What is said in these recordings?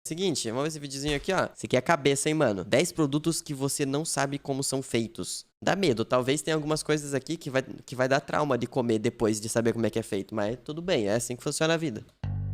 Seguinte, vamos ver esse videozinho aqui, ó. Esse aqui é a cabeça, hein, mano. 10 produtos que você não sabe como são feitos. Dá medo, talvez tenha algumas coisas aqui que vai dar trauma de comer depois de saber como é que é feito. Mas tudo bem, é assim que funciona a vida.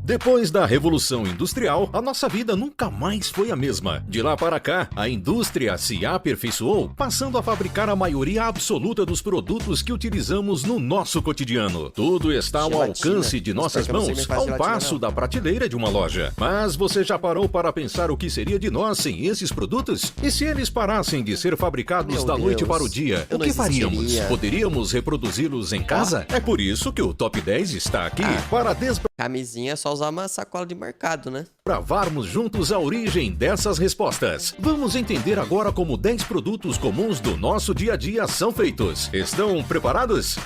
Depois da Revolução Industrial, a nossa vida nunca mais foi a mesma. De lá para cá, a indústria se aperfeiçoou, passando a fabricar a maioria absoluta dos produtos que utilizamos no nosso cotidiano. Tudo está ao alcance de nossas mãos, ao passo da prateleira de uma loja. Mas você já parou para pensar o que seria de nós sem esses produtos? E se eles parassem de ser fabricados da noite para o dia, o que faríamos? Poderíamos reproduzi-los em casa? É por isso que o Top 10 está aqui, para Camisinha é só usar uma sacola de mercado, né? Desbravarmos juntos a origem dessas respostas. Vamos entender agora como 10 produtos comuns do nosso dia a dia são feitos. Estão preparados?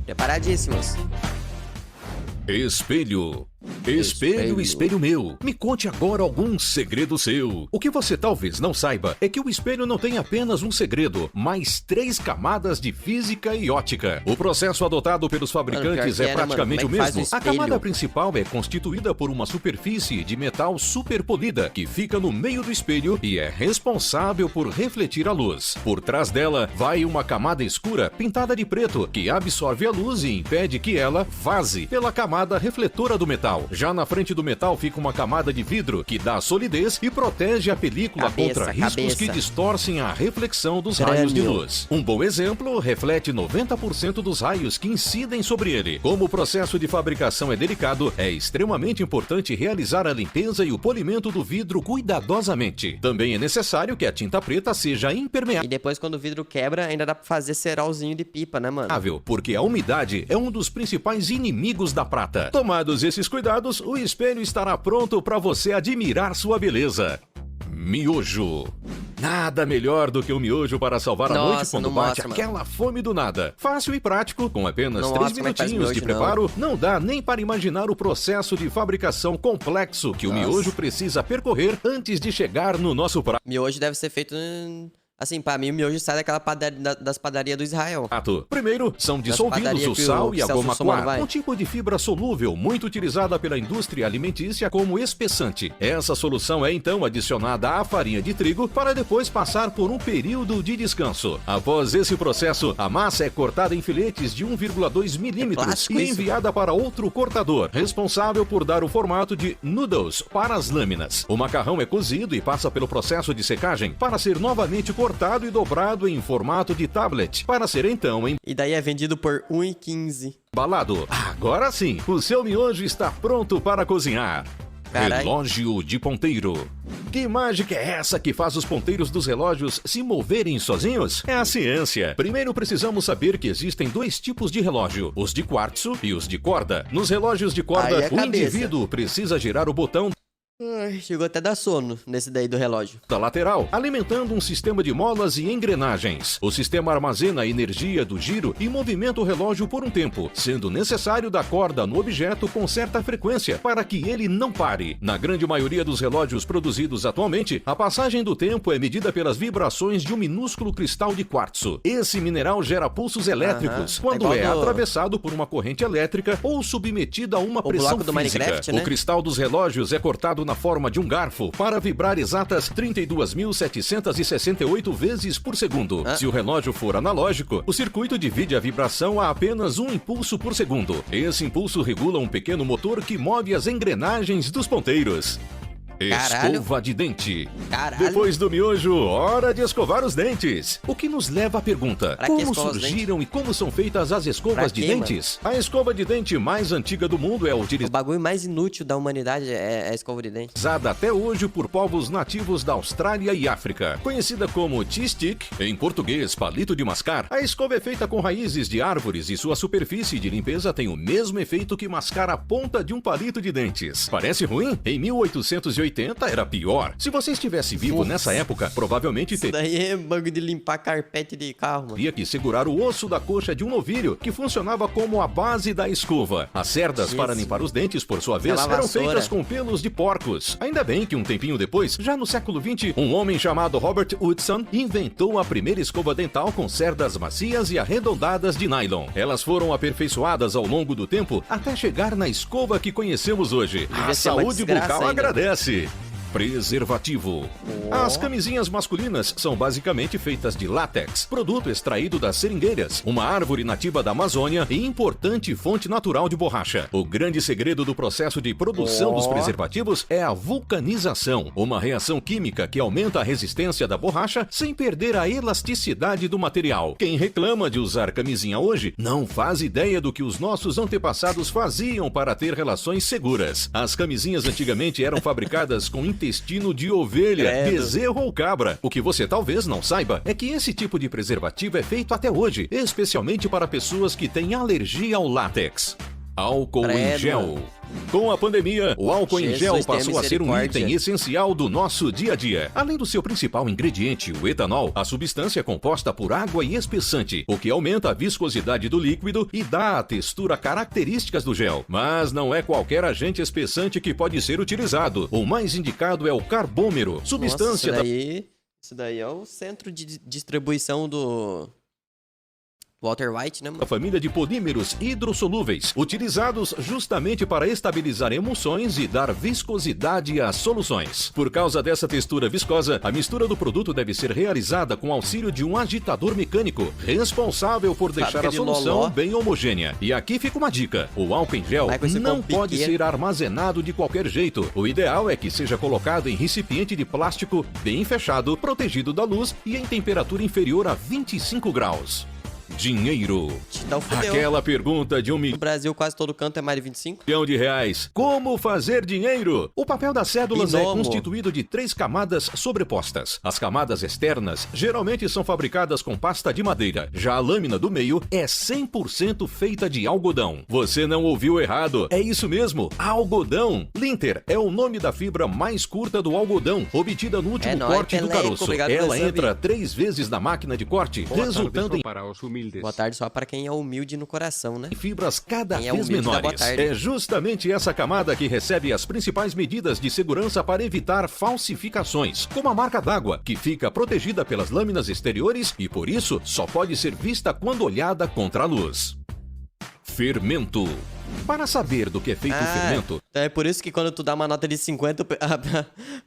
Preparadíssimos. Espelho. Espelho, espelho meu, me conte agora algum segredo seu. O que você talvez não saiba é que o espelho não tem apenas um segredo, mas 3 camadas de física e ótica. O processo adotado pelos fabricantes é praticamente o mesmo. A camada principal é constituída por uma superfície de metal superpolida que fica no meio do espelho e é responsável por refletir a luz. Por trás dela vai uma camada escura pintada de preto que absorve a luz e impede que ela vaze pela camada refletora do metal. Já na frente do metal fica uma camada de vidro que dá solidez e protege a película contra riscos que distorcem a reflexão dos raios de luz. Um bom exemplo reflete 90% dos raios que incidem sobre ele. Como o processo de fabricação é delicado, é extremamente importante realizar a limpeza e o polimento do vidro cuidadosamente. Também é necessário que a tinta preta seja impermeável. E depois, quando o vidro quebra, ainda dá pra fazer cerolzinho de pipa, né, mano? Porque a umidade é um dos principais inimigos da prata. Tomados esses cuidados, o espelho estará pronto para você admirar sua beleza. Miojo. Nada melhor do que o miojo para salvar a noite quando bate aquela fome do nada. Fácil e prático, com apenas 3 minutinhos de preparo, não dá nem para imaginar o processo de fabricação complexo que o miojo precisa percorrer antes de chegar no nosso prato. Miojo deve ser feito... Assim, pra mim, o miojo sai daquela das padarias do Israel. Primeiro, são dissolvidos o sal e a goma coar, um tipo de fibra solúvel muito utilizada pela indústria alimentícia como espessante. Essa solução é então adicionada à farinha de trigo para depois passar por um período de descanso. Após esse processo, a massa é cortada em filetes de 1,2 milímetros e enviada para outro cortador, responsável por dar o formato de noodles para as lâminas. O macarrão é cozido e passa pelo processo de secagem para ser novamente cortado e dobrado em formato de tablet, para ser então E daí é vendido por R$1,15. Embalado. Agora sim, o seu miojo está pronto para cozinhar. Carai. Relógio de ponteiro. Que mágica é essa que faz os ponteiros dos relógios se moverem sozinhos? É a ciência. Primeiro precisamos saber que existem 2 tipos de relógio, os de quartzo e os de corda. Nos relógios de corda, o indivíduo precisa girar o botão chegou até a dar sono nesse daí do relógio. Da lateral, alimentando um sistema de molas e engrenagens. O sistema armazena a energia do giro e movimenta o relógio por um tempo, sendo necessário dar corda no objeto com certa frequência para que ele não pare. Na grande maioria dos relógios produzidos atualmente, a passagem do tempo é medida pelas vibrações de um minúsculo cristal de quartzo. Esse mineral gera pulsos elétricos quando é atravessado por uma corrente elétrica ou submetido a uma pressão física. O cristal dos relógios é cortado na forma de um garfo para vibrar exatas 32.768 vezes por segundo. Se o relógio for analógico, o circuito divide a vibração a apenas um impulso por segundo. Esse impulso regula um pequeno motor que move as engrenagens dos ponteiros. Escova de dente. Depois do miojo, hora de escovar os dentes. O que nos leva à pergunta: como surgiram e como são feitas as escovas de dentes? A escova de dente mais antiga do mundo é utilizada. O bagulho mais inútil da humanidade é a escova de dente. Usada até hoje por povos nativos da Austrália e África. Conhecida como tea stick, em português palito de mascar, a escova é feita com raízes de árvores e sua superfície de limpeza tem o mesmo efeito que mascar a ponta de um palito de dentes. Parece ruim? Em 1880, 80 era pior. Se você estivesse vivo nessa época, provavelmente Isso daí é bagulho de limpar carpete de carro, mano. teria que segurar o osso da coxa de um novilho, que funcionava como a base da escova. As cerdas para limpar os dentes, por sua vez, Aquela eram vassoura. feitas com pelos de porcos. Ainda bem que um tempinho depois, já no século XX, um homem chamado Robert Woodson inventou a primeira escova dental com cerdas macias e arredondadas de nylon. Elas foram aperfeiçoadas ao longo do tempo até chegar na escova que conhecemos hoje. Devia A ser uma saúde desgraça bucal ainda. agradece. Preservativo. As camisinhas masculinas são basicamente feitas de látex, produto extraído das seringueiras, uma árvore nativa da Amazônia e importante fonte natural de borracha. O grande segredo do processo de produção dos preservativos é a vulcanização, uma reação química que aumenta a resistência da borracha sem perder a elasticidade do material. Quem reclama de usar camisinha hoje não faz ideia do que os nossos antepassados faziam para ter relações seguras. As camisinhas antigamente eram fabricadas com intestino de ovelha, bezerro ou cabra. O que você talvez não saiba é que esse tipo de preservativo é feito até hoje, especialmente para pessoas que têm alergia ao látex. Álcool em gel. Com a pandemia, o álcool em gel passou a ser um item essencial do nosso dia a dia. Além do seu principal ingrediente, o etanol, a substância é composta por água e espessante, o que aumenta a viscosidade do líquido e dá a textura características do gel. Mas não é qualquer agente espessante que pode ser utilizado. O mais indicado é o carbômero, substância Isso daí é o centro de distribuição do Walter White, né, mano? a família de polímeros hidrossolúveis, utilizados justamente para estabilizar emulsões e dar viscosidade às soluções. Por causa dessa textura viscosa, a mistura do produto deve ser realizada com auxílio de um agitador mecânico, responsável por deixar a solução bem homogênea. E aqui fica uma dica: o álcool em gel não pode ser armazenado de qualquer jeito. O ideal é que seja colocado em recipiente de plástico bem fechado, protegido da luz e em temperatura inferior a 25 graus. Dinheiro. Dá o fudeu. Aquela pergunta de 1 No Brasil, quase todo canto é mais de 25. milhão de reais. Como fazer dinheiro? O papel das cédulas é Binomo. constituído de 3 camadas sobrepostas. As camadas externas geralmente são fabricadas com pasta de madeira. Já a lâmina do meio é 100% feita de algodão. Você não ouviu errado. É isso mesmo, algodão. Linter é o nome da fibra mais curta do algodão, obtida no último corte do caroço. Obrigado Ela pelo entra sub. 3 vezes na máquina de corte, resultando em Boa tarde só para quem é humilde no coração, né? fibras cada Quem é vez humilde dá boa menores. tarde. É justamente essa camada que recebe as principais medidas de segurança para evitar falsificações, como a marca d'água, que fica protegida pelas lâminas exteriores e por isso só pode ser vista quando olhada contra a luz. Fermento. Para saber do que é feito o fermento, Então é por isso que quando tu dá uma nota de 50,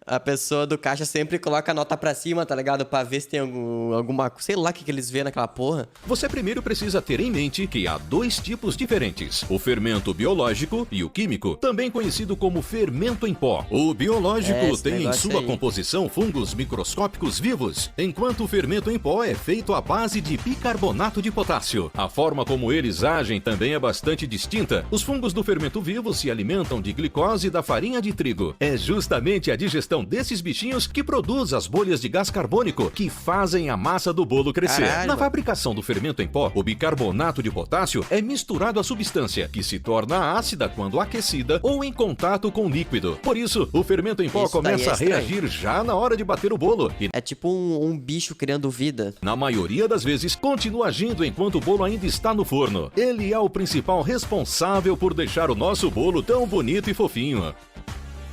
a pessoa do caixa sempre coloca a nota pra cima, tá ligado? Pra ver se tem alguma... Sei lá o que eles vêem naquela porra. você primeiro precisa ter em mente que há 2 tipos diferentes: o fermento biológico e o químico, também conhecido como fermento em pó. O biológico Esse tem em negócio sua aí. composição fungos microscópicos vivos, enquanto o fermento em pó é feito à base de bicarbonato de potássio. A forma como eles agem também é bastante distinta. Os fungos do fermento vivo se alimentam de glicose da farinha de trigo. É justamente a digestão desses bichinhos que produz as bolhas de gás carbônico que fazem a massa do bolo crescer. Caralho, Na mano. fabricação do fermento em pó, o bicarbonato de potássio é misturado à substância, que se torna ácida quando aquecida ou em contato com líquido. Por isso, o fermento em pó Isso daí começa é a estranho. reagir já na hora de bater o bolo e, É tipo um bicho criando vida. na maioria das vezes, continua agindo enquanto o bolo ainda está no forno. Ele é o principal responsável por deixar o nosso bolo tão bonito e fofinho.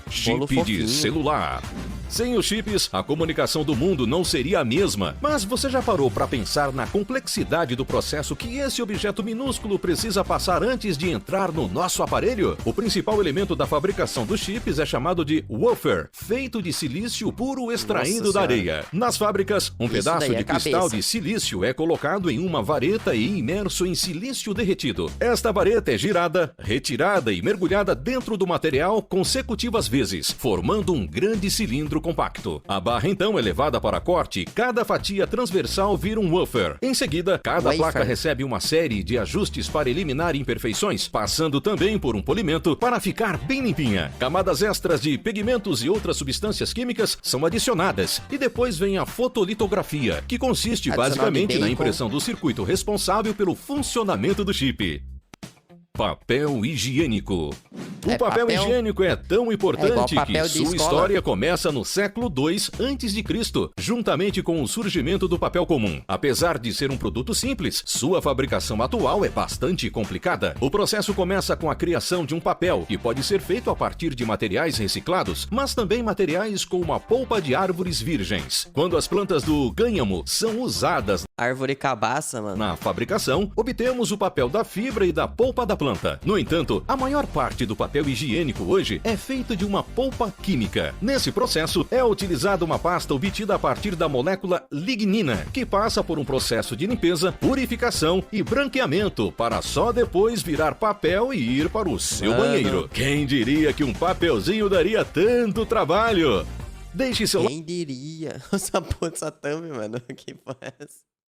Chip de fofinho. celular. Sem os chips, a comunicação do mundo não seria a mesma. Mas você já parou para pensar na complexidade do processo que esse objeto minúsculo precisa passar antes de entrar no nosso aparelho? O principal elemento da fabricação dos chips é chamado de wafer, feito de silício puro extraído da Senhora. areia. Nas fábricas, um Isso pedaço daí é de cristal cabeça. de silício é colocado em uma vareta e imerso em silício derretido. Esta vareta é girada, retirada e mergulhada dentro do material consecutivas vezes, formando um grande cilindro compacto. A barra então é levada para corte e cada fatia transversal vira um wafer. Em seguida, cada Wafer. placa recebe uma série de ajustes para eliminar imperfeições, passando também por um polimento para ficar bem limpinha. Camadas extras de pigmentos e outras substâncias químicas são adicionadas e depois vem a fotolitografia, que consiste Adicional de basicamente na bacon. impressão do circuito responsável pelo funcionamento do chip. Papel higiênico. O É, papel papel- higiênico é tão importante que papel de sua escola. história começa no século II a.C., juntamente com o surgimento do papel comum. Apesar de ser um produto simples, sua fabricação atual é bastante complicada. O processo começa com a criação de um papel, que pode ser feito a partir de materiais reciclados, mas também materiais como a polpa de árvores virgens. Quando as plantas do cânhamo são usadas Árvore cabaça, mano. na fabricação, obtemos o papel da fibra e da polpa da planta. No entanto, a maior parte do papel higiênico hoje é feita de uma polpa química. Nesse processo, é utilizada uma pasta obtida a partir da molécula lignina, que passa por um processo de limpeza, purificação e branqueamento, para só depois virar papel e ir para o seu Mano. banheiro. Quem diria que um papelzinho daria tanto trabalho? Deixe seu Quem diria? Essa thumb, mano. Que porra é essa?